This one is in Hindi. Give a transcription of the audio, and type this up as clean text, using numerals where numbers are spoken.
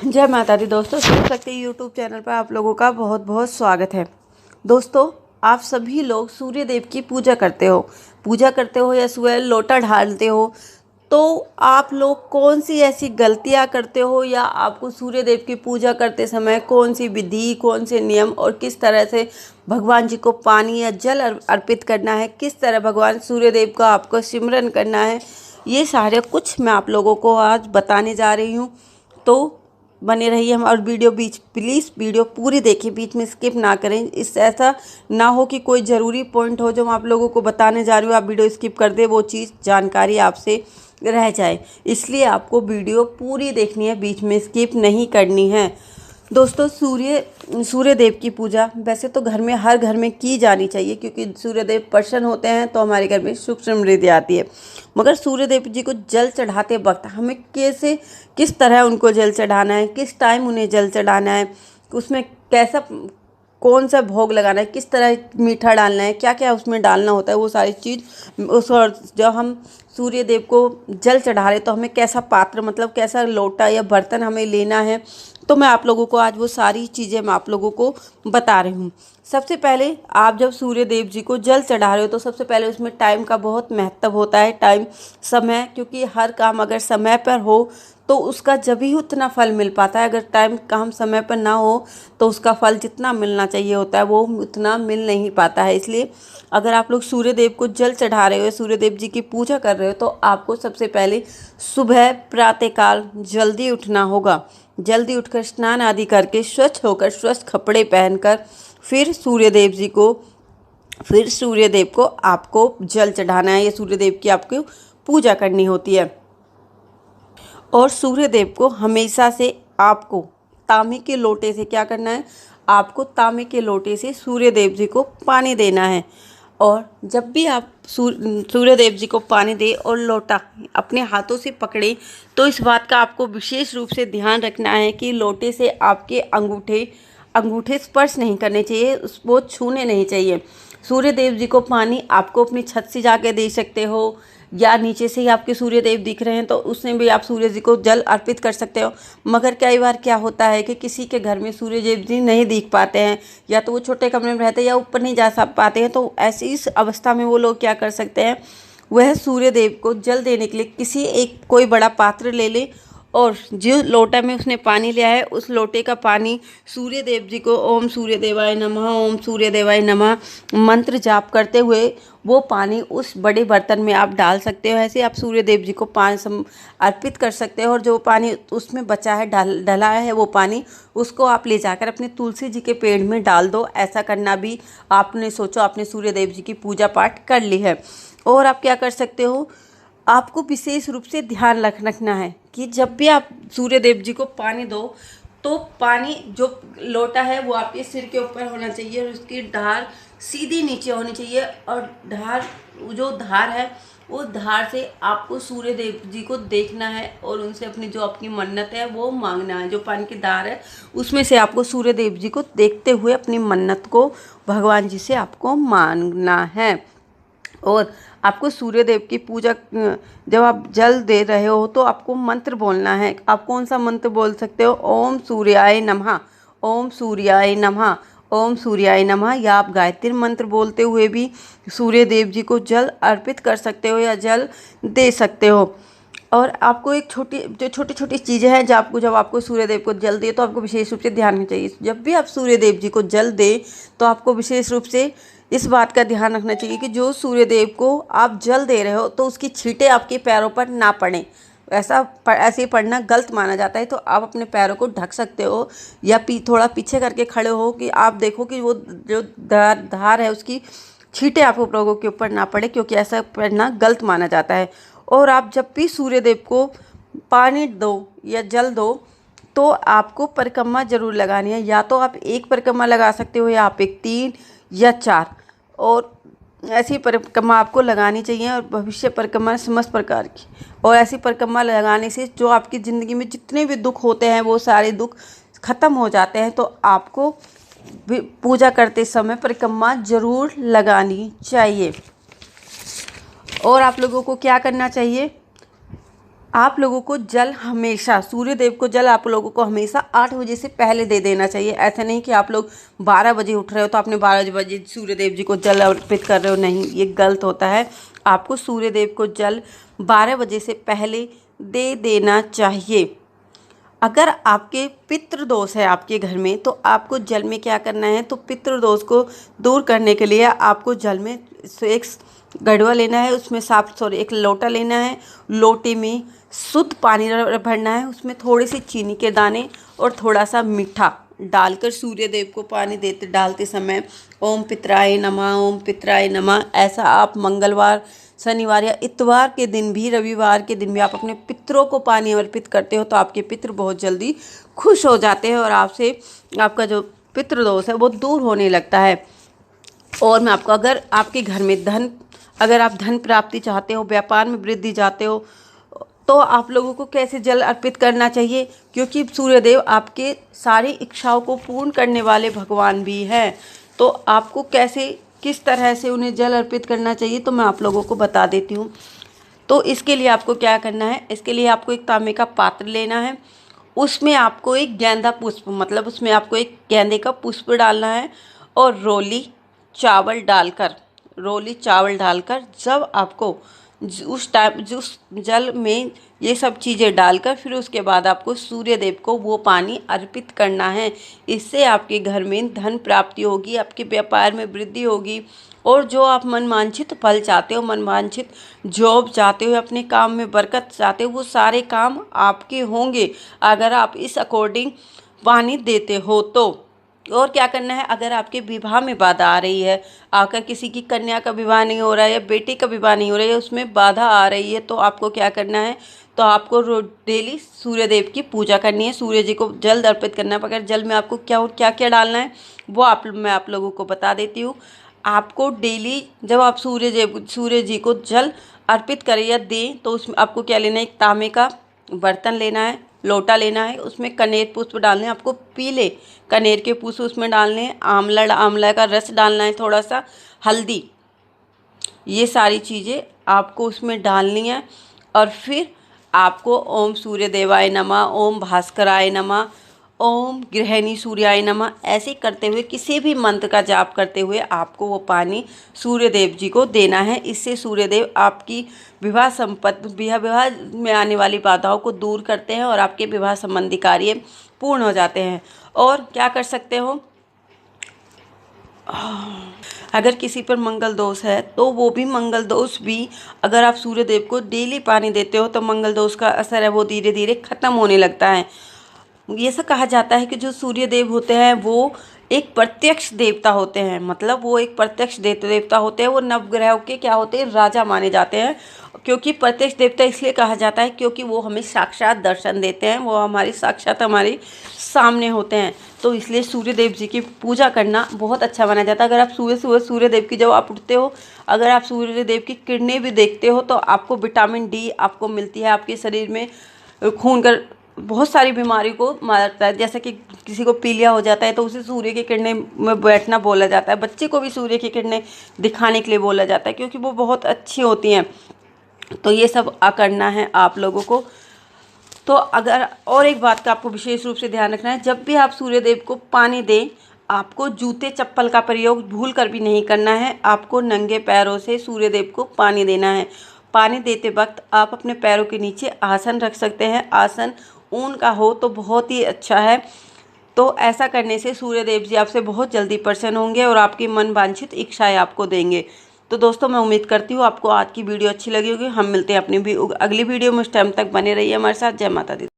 जय माता दी दोस्तों, शिव शक्ति यूट्यूब चैनल पर आप लोगों का बहुत बहुत स्वागत है। दोस्तों, आप सभी लोग सूर्य देव की पूजा करते हो या सुबह लोटा ढालते हो, तो आप लोग कौन सी ऐसी गलतियां करते हो या आपको सूर्य देव की पूजा करते समय कौन सी विधि, कौन से नियम और किस तरह से भगवान जी को पानी या जल अर्पित करना है, किस तरह भगवान सूर्य देव का आपको सिमरन करना है, ये सारे कुछ मैं आप लोगों को आज बताने जा रही हूँ। तो बने रहिए हम और प्लीज़ वीडियो पूरी देखिए, बीच में स्किप ना करें। इस ऐसा ना हो कि कोई ज़रूरी पॉइंट हो जो मैं आप लोगों को बताने जा रही हूँ, आप वीडियो स्किप कर दे, वो चीज़ जानकारी आपसे रह जाए। इसलिए आपको वीडियो पूरी देखनी है, बीच में स्किप नहीं करनी है। दोस्तों, सूर्य देव की पूजा वैसे तो हर घर में की जानी चाहिए, क्योंकि सूर्य देव प्रसन्न होते हैं तो हमारे घर में सुख समृद्धि आती है। मगर सूर्य देव जी को जल चढ़ाते वक्त हमें किस तरह उनको जल चढ़ाना है, किस टाइम उन्हें जल चढ़ाना है, उसमें कौन सा भोग लगाना है, किस तरह मीठा डालना है, क्या क्या उसमें डालना होता है, वो सारी चीज़ और जब हम सूर्य देव को जल चढ़ा रहे तो हमें कैसा पात्र, मतलब कैसा लोटा या बर्तन हमें लेना है, तो मैं आप लोगों को आज वो सारी चीज़ें मैं आप लोगों को बता रही हूँ। सबसे पहले आप जब सूर्य देव जी को जल चढ़ा रहे हो तो सबसे पहले उसमें टाइम का बहुत महत्व होता है, समय, क्योंकि हर काम अगर समय पर हो तो उसका जब ही उतना फल मिल पाता है। अगर काम समय पर ना हो तो उसका फल जितना मिलना चाहिए होता है वो उतना मिल नहीं पाता है। इसलिए अगर आप लोग सूर्य देव को जल चढ़ा रहे हो, सूर्य देव जी की पूजा कर रहे हो, तो आपको सबसे पहले सुबह प्रातःकाल जल्दी उठना होगा। जल्दी उठकर स्नान आदि करके स्वच्छ होकर स्वच्छ कपड़े पहनकर फिर सूर्य देव को आपको जल चढ़ाना है या सूर्य देव की आपको पूजा करनी होती है। और सूर्य देव को हमेशा से आपको तांबे के लोटे से क्या करना है, आपको तांबे के लोटे से सूर्य देव जी को पानी देना है। और जब भी आप सूर्य देव जी को पानी दे और लोटा अपने हाथों से पकड़े, तो इस बात का आपको विशेष रूप से ध्यान रखना है कि लोटे से आपके अंगूठे स्पर्श नहीं करने चाहिए, वो छूने नहीं चाहिए। सूर्य देव जी को पानी आपको अपनी छत से जाके दे सकते हो, या नीचे से ही आपके सूर्य देव दिख रहे हैं तो उसमें भी आप सूर्य जी को जल अर्पित कर सकते हो। मगर कई बार क्या होता है कि किसी के घर में सूर्य देव जी नहीं दिख पाते हैं, या तो वो छोटे कमरे में रहते हैं या ऊपर नहीं जा पाते हैं, तो ऐसी इस अवस्था में वो लोग क्या कर सकते हैं, वह सूर्य देव को जल देने के लिए कोई बड़ा पात्र ले ले और जो लोटा में उसने पानी लिया है उस लोटे का पानी सूर्य देव जी को ओम सूर्य देवाय नमः, ओम सूर्य देवाय नमः मंत्र जाप करते हुए वो पानी उस बड़े बर्तन में आप डाल सकते हो। ऐसे आप सूर्य देव जी को पानी अर्पित कर सकते हो। और जो पानी उसमें बचा है, डला है, वो पानी उसको आप ले जाकर अपने तुलसी जी के पेड़ में डाल दो। ऐसा करना भी आपने सोचो आपने सूर्य देव जी की पूजा पाठ कर ली है। और आप क्या कर सकते हो, आपको विशेष रूप से ध्यान रखना है कि जब भी आप सूर्य देव जी को पानी दो तो पानी जो लोटा है वो आपके सिर के ऊपर होना चाहिए और उसकी धार सीधी नीचे होनी चाहिए। और जो धार है उस धार से आपको सूर्य देव जी को देखना है और उनसे अपनी जो आपकी मन्नत है वो मांगना है। जो पानी की धार है उसमें से आपको सूर्य देव जी को देखते हुए अपनी मन्नत को भगवान जी से आपको मांगना है। और आपको सूर्य देव की पूजा जब आप जल दे रहे हो तो आपको मंत्र बोलना है। आप कौन सा मंत्र बोल सकते हो, ओम सूर्याय नमः, ओम सूर्याय नमः, ओम सूर्याय नमः, या आप गायत्री मंत्र बोलते हुए भी सूर्य देव जी को जल अर्पित कर सकते हो या जल दे सकते हो। और आपको छोटी छोटी चीज़ें हैं जब आपको सूर्य देव को जल दे तो आपको विशेष रूप से ध्यान रखना चाहिए। जब भी आप सूर्य देव जी को जल दे तो आपको विशेष रूप से इस बात का ध्यान रखना चाहिए कि जो सूर्य देव को आप जल दे रहे हो तो उसकी छींटें आपके पैरों पर ना पड़ें। ऐसे पड़ना गलत माना जाता है। तो आप अपने पैरों को ढक सकते हो या थोड़ा पीछे करके खड़े हो कि आप देखो कि वो जो धार है उसकी छींटें आप लोगों के ऊपर ना पड़े, क्योंकि ऐसा पड़ना गलत माना जाता है। और आप जब भी सूर्य देव को पानी दो या जल दो तो आपको परिक्रमा जरूर लगानी है। या तो आप एक परिक्रमा लगा सकते हो या आप 3 या 4, और ऐसी परिक्रमा आपको लगानी चाहिए। और भविष्य परिक्रमा समस्त प्रकार की, और ऐसी परिक्रमा लगाने से जो आपकी ज़िंदगी में जितने भी दुख होते हैं वो सारे दुख खत्म हो जाते हैं। तो आपको पूजा करते समय परिक्रमा जरूर लगानी चाहिए। और आप लोगों को क्या करना चाहिए, आप लोगों को जल हमेशा, सूर्य देव को जल आप लोगों को हमेशा 8 बजे से पहले दे देना चाहिए। ऐसा नहीं कि आप लोग 12 बजे उठ रहे हो तो आपने 12 बजे सूर्य देव जी को जल अर्पित कर रहे हो, नहीं, ये गलत होता है। आपको सूर्य देव को जल 12 बजे से पहले दे देना चाहिए। अगर आपके पितृदोष है आपके घर में तो आपको जल में क्या करना है, तो पितृदोष को दूर करने के लिए आपको जल में एक गड़वा लेना है, उसमें एक लोटा लेना है, लोटे में शुद्ध पानी भरना है, उसमें थोड़ी सी चीनी के दाने और थोड़ा सा मीठा डालकर सूर्य देव को पानी डालते समय ओम पितराय नमः, ओम पितराय नमः, ऐसा आप मंगलवार, शनिवार या इतवार के दिन भी, रविवार के दिन भी आप अपने पितरों को पानी अर्पित करते हो तो आपके पितर बहुत जल्दी खुश हो जाते हैं और आपसे आपका जो पितृदोष है वो दूर होने लगता है। और मैं आपको, अगर आपके घर में अगर आप धन प्राप्ति चाहते हो, व्यापार में वृद्धि चाहते हो, तो आप लोगों को कैसे जल अर्पित करना चाहिए, क्योंकि सूर्यदेव आपके सारी इच्छाओं को पूर्ण करने वाले भगवान भी हैं। तो आपको किस तरह से उन्हें जल अर्पित करना चाहिए तो मैं आप लोगों को बता देती हूँ। तो इसके लिए आपको क्या करना है, इसके लिए आपको एक तांबे का पात्र लेना है, उसमें आपको एक गेंदा पुष्प, मतलब उसमें आपको एक गेंदे का पुष्प डालना है और रोली चावल डालकर जब आपको उस जल में ये सब चीज़ें डालकर फिर उसके बाद आपको सूर्य देव को वो पानी अर्पित करना है। इससे आपके घर में धन प्राप्ति होगी, आपके व्यापार में वृद्धि होगी और जो आप मनवांछित फल चाहते हो, मनवांछित जॉब चाहते हो, अपने काम में बरकत चाहते हो, वो सारे काम आपके होंगे अगर आप इस अकॉर्डिंग पानी देते हो तो। और क्या करना है, अगर आपके विवाह में बाधा आ रही है, अगर किसी की कन्या का विवाह नहीं हो रहा है या बेटे का विवाह नहीं हो रहा है, उसमें बाधा आ रही है, तो आपको क्या करना है, तो आपको डेली सूर्य देव की पूजा करनी है, सूर्य जी को जल अर्पित करना है। अगर जल में आपको क्या क्या डालना है वो मैं आप लोगों को बता देती हूँ। आपको डेली जब आप सूर्य जी को जल अर्पित करें या दें तो उसमें आपको क्या लेना है, एक तांबे का बर्तन लेना है, लोटा लेना है, उसमें कनेर पुष्प डालने हैं, आपको पीले कनेर के पुष्प उसमें डालने हैं, आंवला का रस डालना है, थोड़ा सा हल्दी, ये सारी चीज़ें आपको उसमें डालनी है। और फिर आपको ओम सूर्य देवाय नमः, ओम भास्कराय नमः, ओम गृहिणी सूर्याय नमः, ऐसे करते हुए किसी भी मंत्र का जाप करते हुए आपको वो पानी सूर्य देव जी को देना है। इससे सूर्य देव आपकी विवाह में आने वाली बाधाओं को दूर करते हैं और आपके विवाह संबंधी कार्य पूर्ण हो जाते हैं। और क्या कर सकते हो, अगर किसी पर मंगल दोष है तो वो भी मंगल दोष भी अगर आप सूर्य देव को डेली पानी देते हो तो मंगल दोष का असर है वो धीरे धीरे खत्म होने लगता है। ये सब कहा जाता है कि जो सूर्य देव होते हैं वो एक प्रत्यक्ष देवता होते हैं, मतलब वो एक प्रत्यक्ष देवता होते हैं। वो नवग्रहों के क्या होते हैं, राजा माने जाते हैं। क्योंकि प्रत्यक्ष देवता इसलिए कहा जाता है क्योंकि वो हमें साक्षात दर्शन देते हैं, वो हमारे सामने होते हैं। तो इसलिए सूर्य देव जी की पूजा करना बहुत अच्छा माना जाता है। अगर आप सुबह सूर्य देव की जब आप उठते हो, अगर आप सूर्य देव की किरणें भी देखते हो तो आपको विटामिन डी आपको मिलती है, आपके शरीर में खून का बहुत सारी बीमारी को मारता है। जैसे कि किसी को पीलिया हो जाता है तो उसे सूर्य की किरणें में बैठना बोला जाता है, बच्चे को भी सूर्य की किरणें दिखाने के लिए बोला जाता है क्योंकि वो बहुत अच्छी होती हैं। तो ये सब करना है आप लोगों को। तो अगर और एक बात का आपको विशेष रूप से ध्यान रखना है, जब भी आप सूर्य देव को पानी दें आपको जूते चप्पल का प्रयोग भूल कर भी नहीं करना है। आपको नंगे पैरों से सूर्य देव को पानी देना है। पानी देते वक्त आप अपने पैरों के नीचे आसन रख सकते हैं, आसन ऊन का हो तो बहुत ही अच्छा है। तो ऐसा करने से सूर्य देव जी आपसे बहुत जल्दी प्रसन्न होंगे और आपकी मन वांछित इच्छाएं आपको देंगे। तो दोस्तों मैं उम्मीद करती हूँ आपको आज की वीडियो अच्छी लगी होगी। हम मिलते हैं अपनी अगली वीडियो में, उस टाइम तक बने रहिए हमारे साथ। जय माता दी।